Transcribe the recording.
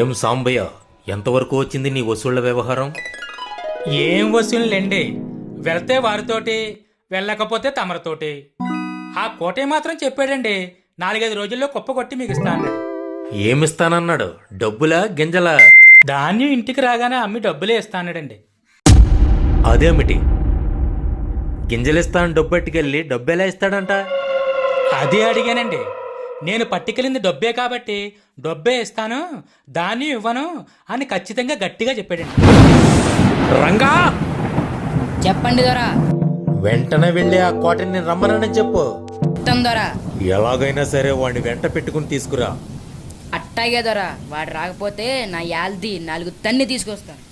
ఏం సాంబయ్య, ఎంతవరకు వచ్చింది నీ వసూళ్ల వ్యవహారం? ఏం వసూళ్ళండి, వెళ్తే వారితోటి, వెళ్ళకపోతే తమరితోటి. ఆ కోటే మాత్రం చెప్పాడండి, 4-5 రోజుల్లో కుప్ప కొట్టి మీకు ఇస్తా అన్నాడు. ఏమిస్తానన్నాడు? డబ్బులా గింజలా? ధాన్యం ఇంటికి రాగానే అమ్మి డబ్బులే ఇస్తా అన్నాడండి. అదేమిటి, గింజలిస్తాను డబ్బు పట్టుకెళ్ళి డబ్బు ఎలా ఇస్తాడంట? అదే అడిగానండి. నేను పట్టుకెళ్ళింది డబ్బే కాబట్టి డబ్బే ఇస్తాను, ధాన్యం ఇవ్వను అని ఖచ్చితంగా గట్టిగా చెప్పాడండి. రంగా, చెప్పండి దొరా. వెంటనే వెళ్ళి ఆ కోటని రమ్మనని చెప్పు. చెప్తాం దొరా. ఎలాగైనా సరే వాడిని వెంట పెట్టుకుని తీసుకురా. అట్టాగే దొరా, వాడు రాకపోతే నా యాల్ది 4 తన్ని తీసుకొస్తాను.